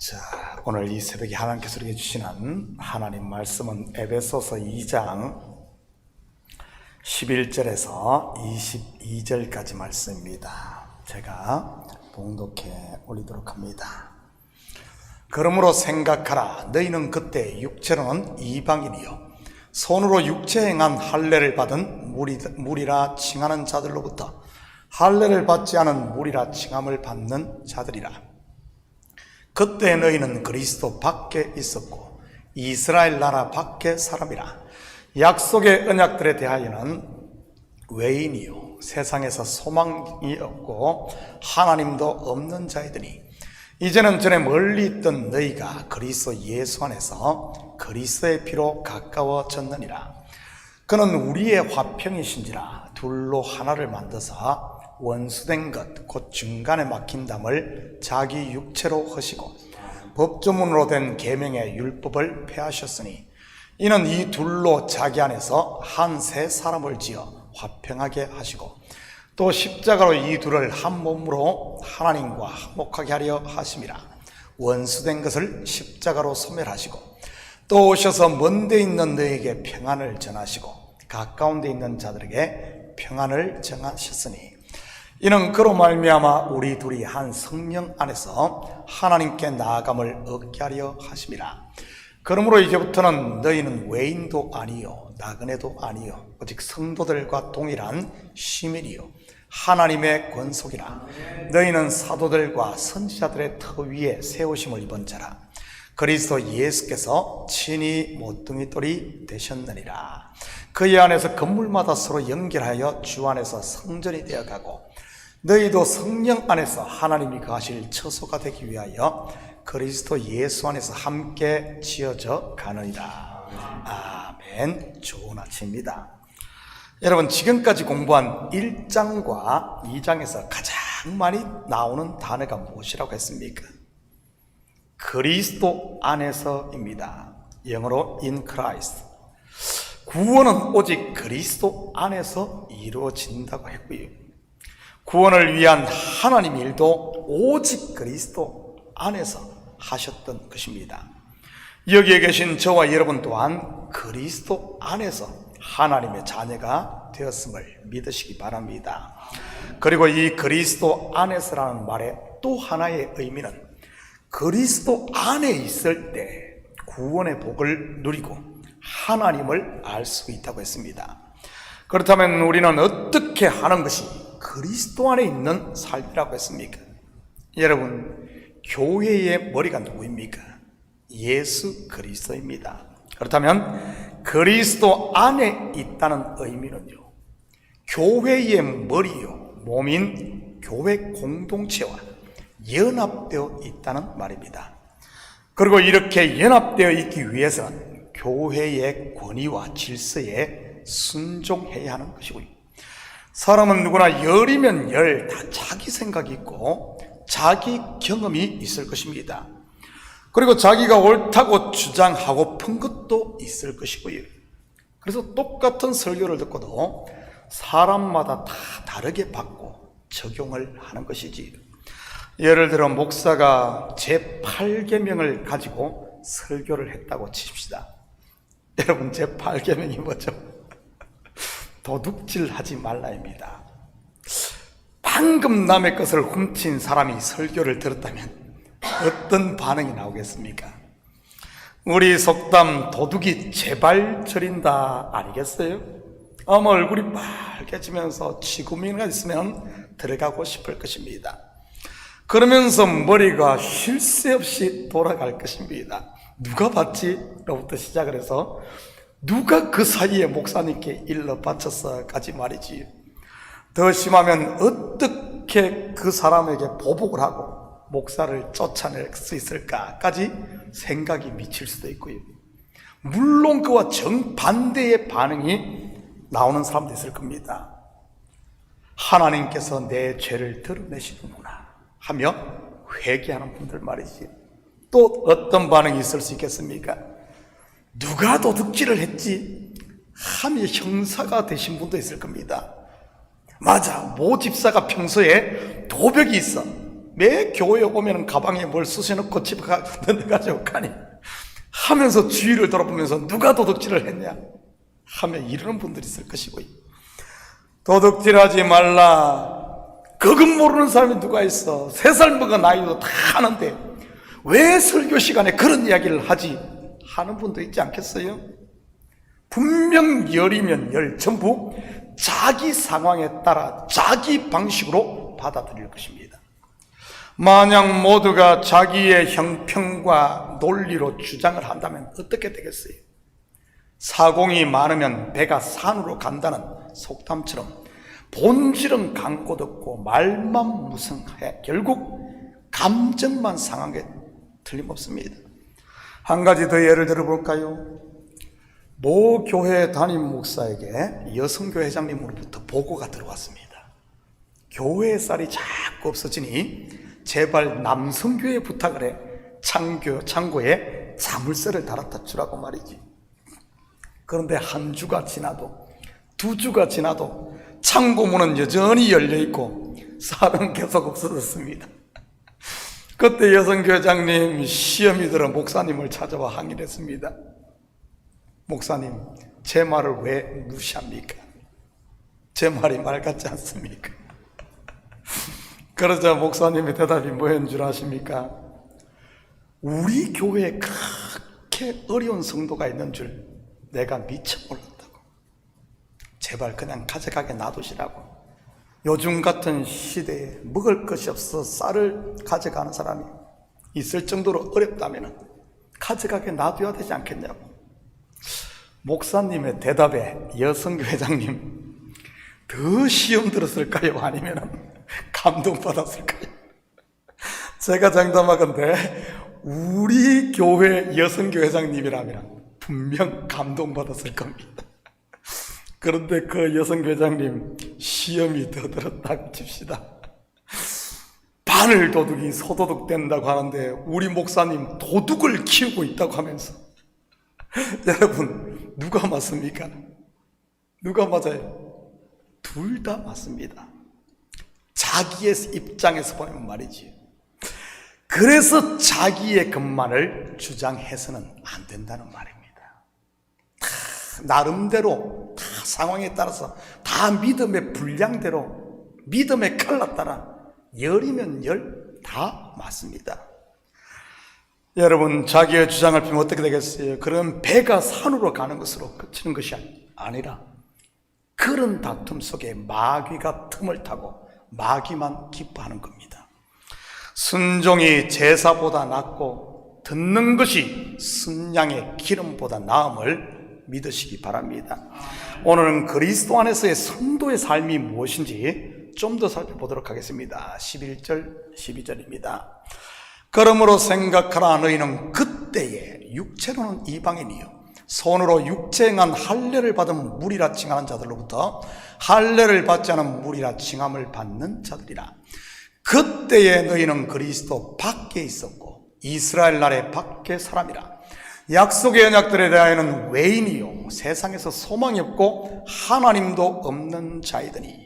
자, 오늘 이 새벽에 하나님께서 우리에게 주시는 하나님 말씀은 에베소서 2장 11절에서 22절까지 말씀입니다. 제가 봉독해 올리도록 합니다. 그러므로 생각하라. 너희는 그때 육체로는 이방인이요 손으로 육체 행한 할례를 받은 무리라 칭하는 자들로부터 할례를 받지 않은 무리라 칭함을 받는 자들이라. 그때 너희는 그리스도 밖에 있었고 이스라엘 나라 밖에 사람이라. 약속의 언약들에 대하여는 외인이요 세상에서 소망이 없고 하나님도 없는 자이더니 이제는 전에 멀리 있던 너희가 그리스도 예수 안에서 그리스도의 피로 가까워졌느니라. 그는 우리의 화평이신지라 둘로 하나를 만드사 원수된 것 곧 중간에 막힌 담을 자기 육체로 하시고 법조문으로 된 계명의 율법을 폐하셨으니 이는 이 둘로 자기 안에서 한 새 사람을 지어 화평하게 하시고 또 십자가로 이 둘을 한 몸으로 하나님과 화목하게 하려 하심이라. 원수된 것을 십자가로 소멸하시고 또 오셔서 먼 데 있는 너희에게 평안을 전하시고 가까운 데 있는 자들에게 평안을 전하셨으니 이는 그로 말미암아 우리 둘이 한 성령 안에서 하나님께 나아감을 얻게 하려 하심이라. 그러므로 이제부터는 너희는 외인도 아니요 나그네도 아니요 오직 성도들과 동일한 시민이요 하나님의 권속이라. 너희는 사도들과 선지자들의 터 위에 세우심을 입은 자라. 그리스도 예수께서 친히 모퉁이 돌이 되셨느니라. 그의 안에서 건물마다 서로 연결하여 주 안에서 성전이 되어가고 너희도 성령 안에서 하나님이 거하실 처소가 되기 위하여 그리스도 예수 안에서 함께 지어져 가느니라. 아멘. 좋은 아침입니다. 여러분, 지금까지 공부한 1장과 2장에서 가장 많이 나오는 단어가 무엇이라고 했습니까? 그리스도 안에서입니다. 영어로 in Christ. 구원은 오직 그리스도 안에서 이루어진다고 했고요. 구원을 위한 하나님의 일도 오직 그리스도 안에서 하셨던 것입니다. 여기에 계신 저와 여러분 또한 그리스도 안에서 하나님의 자녀가 되었음을 믿으시기 바랍니다. 그리고 이 그리스도 안에서라는 말의 또 하나의 의미는 그리스도 안에 있을 때 구원의 복을 누리고 하나님을 알 수 있다고 했습니다. 그렇다면 우리는 어떻게 하는 것이 그리스도 안에 있는 삶이라고 했습니까? 여러분, 교회의 머리가 누구입니까? 예수 그리스도입니다. 그렇다면 그리스도 안에 있다는 의미는요, 교회의 머리요 몸인 교회 공동체와 연합되어 있다는 말입니다. 그리고 이렇게 연합되어 있기 위해서는 교회의 권위와 질서에 순종해야 하는 것이고요. 사람은 누구나 열이면 열, 다 자기 생각이 있고 자기 경험이 있을 것입니다. 그리고 자기가 옳다고 주장하고픈 것도 있을 것이고요. 그래서 똑같은 설교를 듣고도 사람마다 다 다르게 받고 적용을 하는 것이지. 예를 들어 목사가 제8계명을 가지고 설교를 했다고 칩시다. 여러분, 제8계명이 뭐죠? 도둑질하지 말라입니다. 방금 남의 것을 훔친 사람이 설교를 들었다면 어떤 반응이 나오겠습니까? 우리 속담 도둑이 제발 저린다 아니겠어요? 아마 얼굴이 빨개지면서 지구민가 있으면 들어가고 싶을 것입니다. 그러면서 머리가 쉴 새 없이 돌아갈 것입니다. 누가 봤지? 로부터 시작을 해서 누가 그 사이에 목사님께 일러 바쳤어까지 말이지. 더 심하면 어떻게 그 사람에게 보복을 하고 목사를 쫓아낼 수 있을까까지 생각이 미칠 수도 있고요. 물론 그와 정반대의 반응이 나오는 사람도 있을 겁니다. 하나님께서 내 죄를 드러내시는구나 하며 회개하는 분들 말이지. 또 어떤 반응이 있을 수 있겠습니까? 누가 도둑질을 했지? 하며 형사가 되신 분도 있을 겁니다. 맞아, 모 집사가 평소에 도벽이 있어. 매 교회에 오면 가방에 뭘 쑤셔놓고 집에 가지고 가니 하면서 주위를 돌아보면서 누가 도둑질을 했냐 하며 이러는 분들이 있을 것이고, 도둑질하지 말라, 그것 모르는 사람이 누가 있어, 3살 먹은 아이도 다 하는데 왜 설교 시간에 그런 이야기를 하지 하는 분도 있지 않겠어요? 분명 열이면 열, 전부 자기 상황에 따라 자기 방식으로 받아들일 것입니다. 만약 모두가 자기의 형평과 논리로 주장을 한다면 어떻게 되겠어요? 사공이 많으면 배가 산으로 간다는 속담처럼 본질은 강고 덥고 말만 무성해 결국 감정만 상한 게 틀림없습니다. 한 가지 더 예를 들어볼까요? 모 교회 담임 목사에게 여성교 회장님으로부터 보고가 들어왔습니다. 교회 쌀이 자꾸 없어지니 제발 남성교회 부탁을 해 창고에 자물쇠를 달았다 주라고 말이지. 그런데 한 주가 지나도 2주가 지나도 창고문은 여전히 열려있고 쌀은 계속 없어졌습니다. 그때 여성교회장님 시험이 들어 목사님을 찾아와 항의를 했습니다. 목사님, 제 말을 왜 무시합니까? 제 말이 말 같지 않습니까? 그러자 목사님의 대답이 뭐였는 줄 아십니까? 우리 교회에 그렇게 어려운 성도가 있는 줄 내가 미처 몰랐다고. 제발 그냥 가져가게 놔두시라고. 요즘 같은 시대에 먹을 것이 없어 쌀을 가져가는 사람이 있을 정도로 어렵다면 가져가게 놔둬야 되지 않겠냐고. 목사님의 대답에 여성교회장님 더 시험 들었을까요? 아니면 감동받았을까요? 제가 장담하건대 우리 교회 여성교회장님이라면 분명 감동받았을 겁니다. 그런데 그 여성교회장님 시험이 더 들었다고 칩시다. 바늘도둑이 소도둑 된다고 하는데 우리 목사님 도둑을 키우고 있다고 하면서, 여러분 누가 맞습니까? 누가 맞아요? 둘 다 맞습니다. 자기의 입장에서 보면 말이지. 그래서 자기의 것만을 주장해서는 안 된다는 말입니다. 다 나름대로 다 상황에 따라서 다 믿음의 분량대로 믿음의 칼라 따라 열이면 열 다 맞습니다. 여러분 자기의 주장을 피면 어떻게 되겠어요? 그럼 배가 산으로 가는 것으로 그치는 것이 아니라 그런 다툼 속에 마귀가 틈을 타고 마귀만 기뻐하는 겁니다. 순종이 제사보다 낫고 듣는 것이 순양의 기름보다 나음을 믿으시기 바랍니다. 오늘은 그리스도 안에서의 성도의 삶이 무엇인지 좀 더 살펴보도록 하겠습니다. 11절 12절입니다. 그러므로 생각하라. 너희는 그때에 육체로는 이방인이요 손으로 육체행한 할례를 받은 무리라 칭하는 자들로부터 할례를 받지 않은 무리라 칭함을 받는 자들이라. 그때에 너희는 그리스도 밖에 있었고 이스라엘 나라의 밖에 사람이라. 약속의 언약들에 대하여는 외인이요 세상에서 소망이 없고 하나님도 없는 자이더니.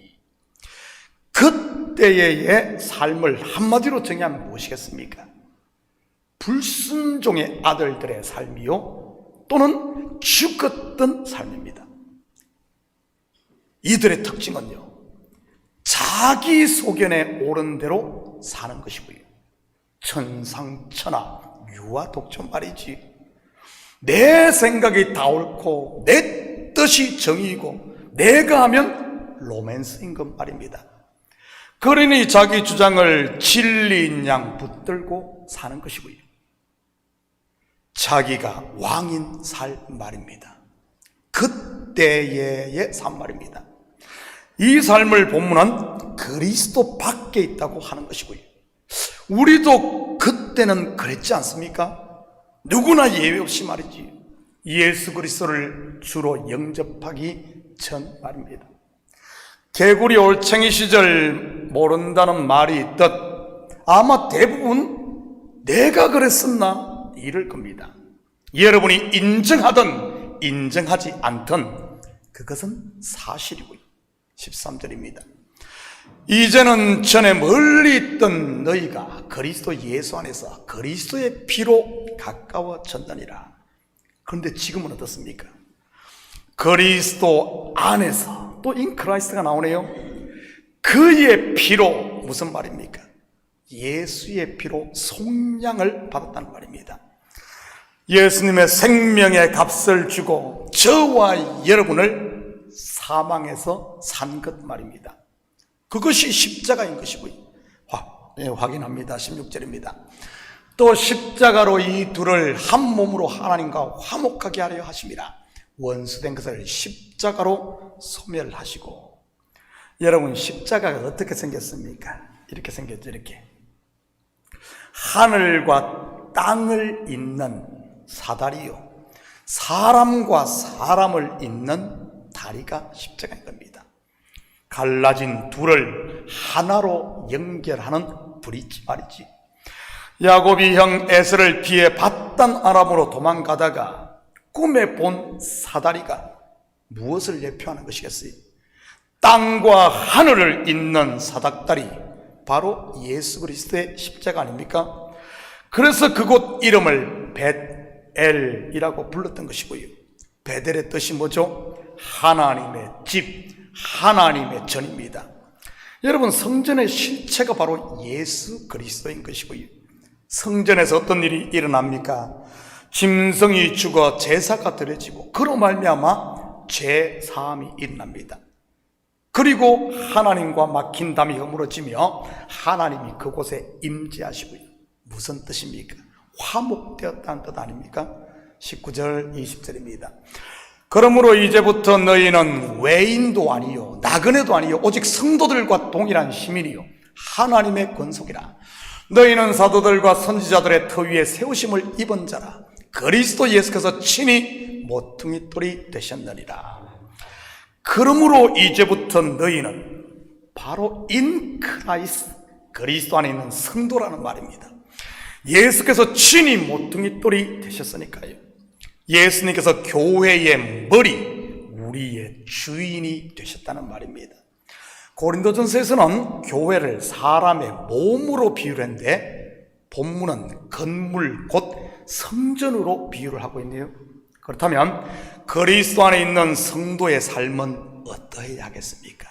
그때의 삶을 한마디로 정의하면 무엇이겠습니까? 불순종의 아들들의 삶이요 또는 죽었던 삶입니다. 이들의 특징은요, 자기 소견에 옳은 대로 사는 것이고요, 천상천하 유아독존 말이지. 내 생각이 다 옳고 내 뜻이 정의이고 내가 하면 로맨스인 것 말입니다. 그러니 자기 주장을 진리인 양 붙들고 사는 것이고요, 자기가 왕인 살 말입니다. 그때의 삶 말입니다. 이 삶을 본문은 그리스도 밖에 있다고 하는 것이고요, 우리도 그때는 그랬지 않습니까? 누구나 예외 없이 말이지. 예수 그리스도를 주로 영접하기 전 말입니다. 개구리 올챙이 시절 모른다는 말이 있듯 아마 대부분 내가 그랬었나 이럴 겁니다. 여러분이 인정하든 인정하지 않든 그것은 사실이고요. 13절입니다. 이제는 전에 멀리 있던 너희가 그리스도 예수 안에서 그리스도의 피로 가까워졌느니라. 그런데 지금은 어떻습니까? 그리스도 안에서, 또 in Christ가 나오네요. 그의 피로, 무슨 말입니까? 예수의 피로 속량을 받았다는 말입니다. 예수님의 생명의 값을 주고 저와 여러분을 사망에서 산 것 말입니다. 그것이 십자가인 것이고요. 확인합니다. 16절입니다. 또 십자가로 이 둘을 한 몸으로 하나님과 화목하게 하려 하심이라. 원수된 것을 십자가로 소멸하시고. 여러분, 십자가가 어떻게 생겼습니까? 이렇게 생겼죠. 이렇게 하늘과 땅을 잇는 사다리요, 사람과 사람을 잇는 다리가 십자가인 겁니다. 갈라진 둘을 하나로 연결하는 브릿지 말이지. 야곱이 형 에서를 피해 바단 아람으로 도망가다가 꿈에 본 사다리가 무엇을 예표하는 것이겠어요? 땅과 하늘을 잇는 사닥다리, 바로 예수 그리스도의 십자가 아닙니까? 그래서 그곳 이름을 벳엘이라고 불렀던 것이고요. 베델의 뜻이 뭐죠? 하나님의 집, 하나님의 전입니다. 여러분, 성전의 실체가 바로 예수 그리스도인 것이고요. 성전에서 어떤 일이 일어납니까? 짐승이 죽어 제사가 드려지고 그로 말미암아 죄 사함이 일어납니다. 그리고 하나님과 막힌 담이 허물어지며 하나님이 그곳에 임재하시고요. 무슨 뜻입니까? 화목되었다는 뜻 아닙니까? 19절 20절입니다. 그러므로 이제부터 너희는 외인도 아니요 나그네도 아니요 오직 성도들과 동일한 시민이요 하나님의 권속이라. 너희는 사도들과 선지자들의 터 위에 세우심을 입은 자라. 그리스도 예수께서 친히 모퉁이 돌이 되셨느니라. 그러므로 이제부터 너희는 바로 in Christ, 그리스도 안에 있는 성도라는 말입니다. 예수께서 친히 모퉁이 돌이 되셨으니까요. 예수님께서 교회의 머리, 우리의 주인이 되셨다는 말입니다. 고린도전서에서는 교회를 사람의 몸으로 비유를 했는데 본문은 건물 곧 성전으로 비유를 하고 있네요. 그렇다면 그리스도 안에 있는 성도의 삶은 어떠해야 하겠습니까?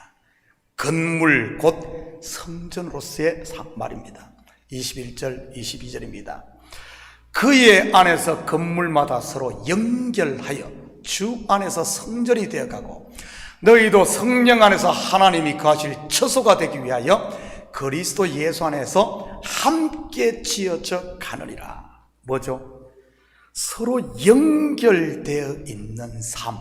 건물 곧 성전으로서의 말입니다. 21절 22절입니다. 그의 안에서 건물마다 서로 연결하여 주 안에서 성전이 되어가고 너희도 성령 안에서 하나님이 거하실 처소가 되기 위하여 그리스도 예수 안에서 함께 지어져 가느니라. 뭐죠? 서로 연결되어 있는 삶,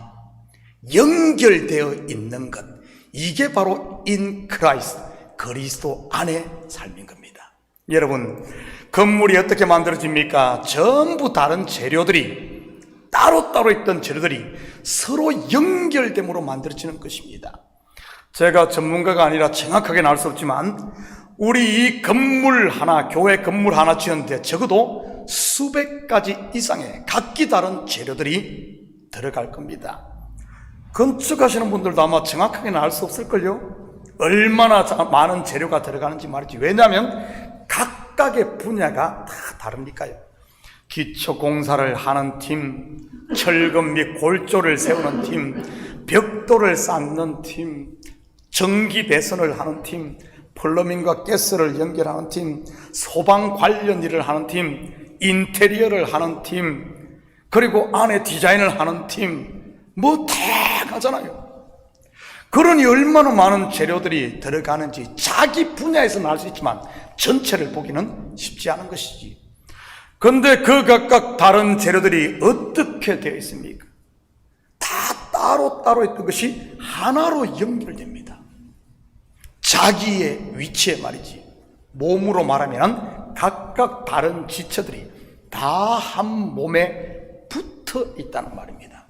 연결되어 있는 것, 이게 바로 in Christ, 그리스도 안의 삶인 겁니다. 여러분, 건물이 어떻게 만들어집니까? 전부 다른 재료들이, 따로따로 있던 재료들이 서로 연결됨으로 만들어지는 것입니다. 제가 전문가가 아니라 정확하게는 알 수 없지만 우리 이 건물 하나, 교회 건물 하나 지었는데 적어도 수백 가지 이상의 각기 다른 재료들이 들어갈 겁니다. 건축하시는 분들도 아마 정확하게는 알 수 없을걸요? 얼마나 많은 재료가 들어가는지 말이지. 왜냐하면 각각의 분야가 다 다르니까요. 기초공사를 하는 팀, 철근 및 골조를 세우는 팀, 벽돌을 쌓는 팀, 전기 배선을 하는 팀, 플러밍과 가스를 연결하는 팀, 소방 관련 일을 하는 팀, 인테리어를 하는 팀, 그리고 안에 디자인을 하는 팀, 뭐 다양하잖아요. 그러니 얼마나 많은 재료들이 들어가는지 자기 분야에서는 알 수 있지만 전체를 보기는 쉽지 않은 것이지. 그런데 그 각각 다른 재료들이 어떻게 되어 있습니까? 다 따로따로 있던 것이 하나로 연결됩니다. 자기의 위치에 말이지. 몸으로 말하면 각각 다른 지체들이 다 한 몸에 붙어 있다는 말입니다.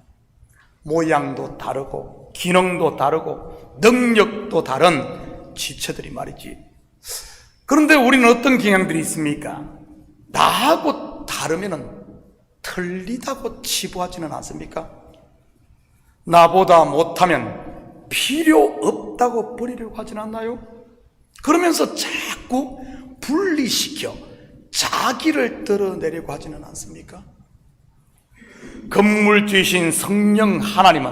모양도 다르고 기능도 다르고 능력도 다른 지체들이 말이지. 그런데 우리는 어떤 경향들이 있습니까? 나하고 다르면 틀리다고 치부하지는 않습니까? 나보다 못하면 필요 없다고 버리려고 하진 않나요? 그러면서 자꾸 분리시켜 자기를 드러내려고 하지는 않습니까? 건물주이신 성령 하나님은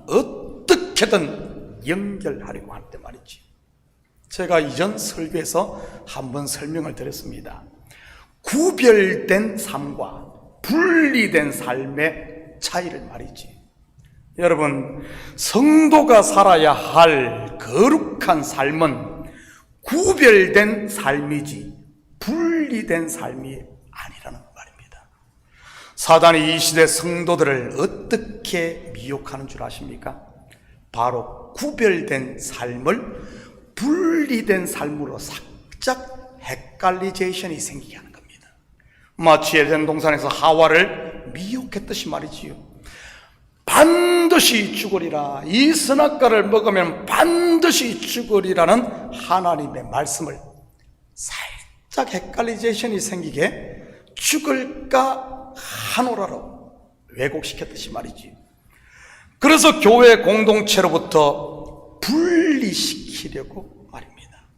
어떻게든 연결하려고 할 때 말이지. 제가 이전 설교에서 한번 설명을 드렸습니다. 구별된 삶과 분리된 삶의 차이를 말이지. 여러분, 성도가 살아야 할 거룩한 삶은 구별된 삶이지 분리된 삶이 아니라는 말입니다. 사단이 이 시대 성도들을 어떻게 미혹하는 줄 아십니까? 바로 구별된 삶을 분리된 삶으로 살짝 헷갈리제이션이 생기게 하는 겁니다. 마치 에덴 동산에서 하와를 미혹했듯이 말이지요. 반드시 죽으리라, 이 선악과를 먹으면 반드시 죽으리라는 하나님의 말씀을 살짝 헷갈리제이션이 생기게 죽을까 하노라로 왜곡시켰듯이 말이지. 그래서 교회 공동체로부터 분리시키려고 말입니다.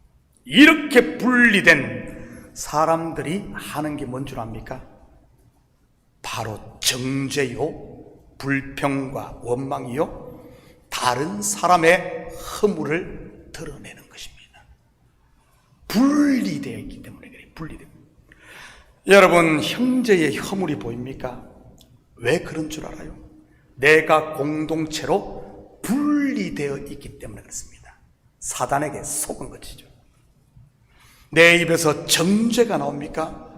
이렇게 분리된 사람들이 하는 게 뭔 줄 압니까? 바로 정죄요, 불평과 원망이요, 다른 사람의 허물을 드러내는 것입니다. 분리되어 있기 때문에 그래요. 분리되어. 여러분, 형제의 허물이 보입니까? 왜 그런 줄 알아요? 내가 공동체로 분리되어 있기 때문에 그렇습니다. 사단에게 속은 것이죠. 내 입에서 정죄가 나옵니까?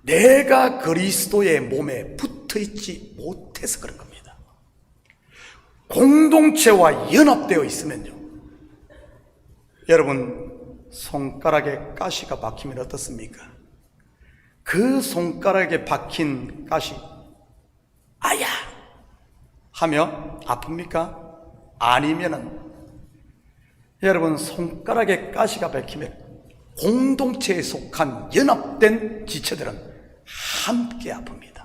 내가 그리스도의 몸에 붙어있지 못해서 그런 겁니다. 공동체와 연합되어 있으면요, 여러분, 손가락에 가시가 박히면 어떻습니까? 그 손가락에 박힌 가시 아야 하며 아픕니까? 아니면은 여러분, 손가락에 가시가 박히면 공동체에 속한 연합된 지체들은 함께 아픕니다.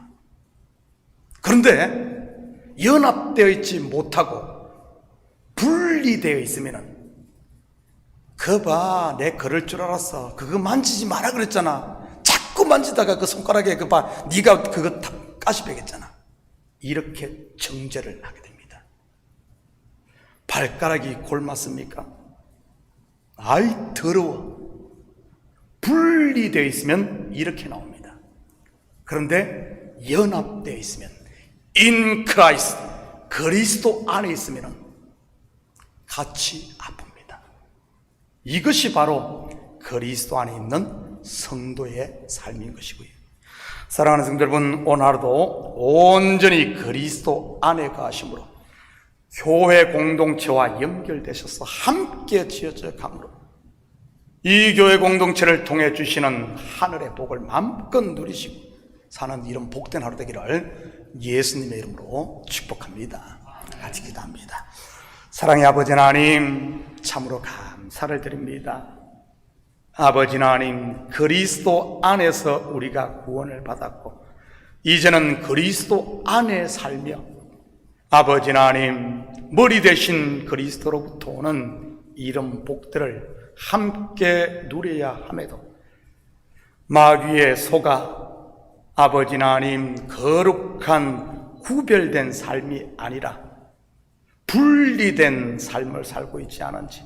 그런데 연합되어 있지 못하고 분리되어 있으면은, 그거 봐, 내 그럴 줄 알았어, 그거 만지지 마라 그랬잖아, 자꾸 만지다가 그 손가락에 그 봐, 네가 그거 다 가시 베겠잖아, 이렇게 정죄를 하게 됩니다. 발가락이 골맞습니까? 아이 더러워. 분리되어 있으면 이렇게 나옵니다. 그런데 연합되어 있으면, in Christ, 그리스도 안에 있으면 같이 아픕니다. 이것이 바로 그리스도 안에 있는 성도의 삶인 것이고요. 사랑하는 성도 여러분, 오늘 하루도 온전히 그리스도 안에 거하심으로 교회 공동체와 연결되셔서 함께 지어져 가므로 이 교회 공동체를 통해 주시는 하늘의 복을 마음껏 누리시고 사는 이런 복된 하루 되기를 예수님의 이름으로 축복합니다. 같이 기도합니다. 사랑의 아버지 하나님, 참으로 감사를 드립니다. 아버지 하나님, 그리스도 안에서 우리가 구원을 받았고 이제는 그리스도 안에 살며 아버지 하나님, 머리 대신 그리스도로부터 오는 이런 복들을 함께 누려야 함에도 마귀의 속아 아버지 하나님, 거룩한 구별된 삶이 아니라 분리된 삶을 살고 있지 않은지,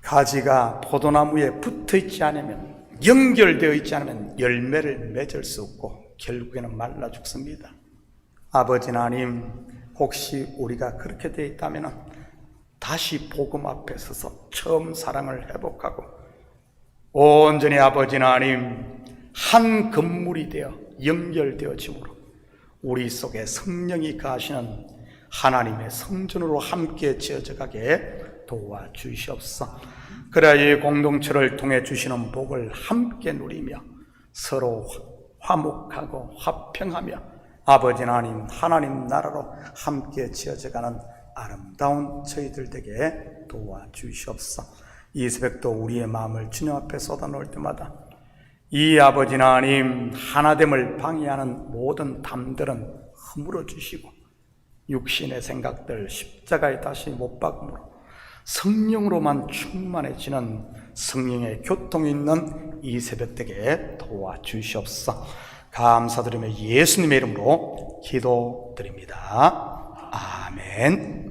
가지가 포도나무에 붙어 있지 않으면, 연결되어 있지 않으면 열매를 맺을 수 없고 결국에는 말라 죽습니다. 아버지 하나님, 혹시 우리가 그렇게 되어 있다면 다시 복음 앞에 서서 처음 사랑을 회복하고 온전히 아버지 하나님, 한 건물이 되어 연결되어지므로 우리 속에 성령이 거하시는 하나님의 성전으로 함께 지어져가게 도와주시옵소서. 그래야 이 공동체를 통해 주시는 복을 함께 누리며 서로 화목하고 화평하며 아버지 하나님, 하나님 나라로 함께 지어져가는 아름다운 저희들 되게 도와주시옵소서. 이 새벽도 우리의 마음을 주님 앞에 쏟아놓을 때마다 이 아버지 하나님, 하나됨을 방해하는 모든 담들은 허물어 주시고 육신의 생각들 십자가에 다시 못 박음으로 성령으로만 충만해지는 성령의 교통이 있는 이 새벽되게 도와주시옵소서. 감사드리며 예수님의 이름으로 기도드립니다. 아멘.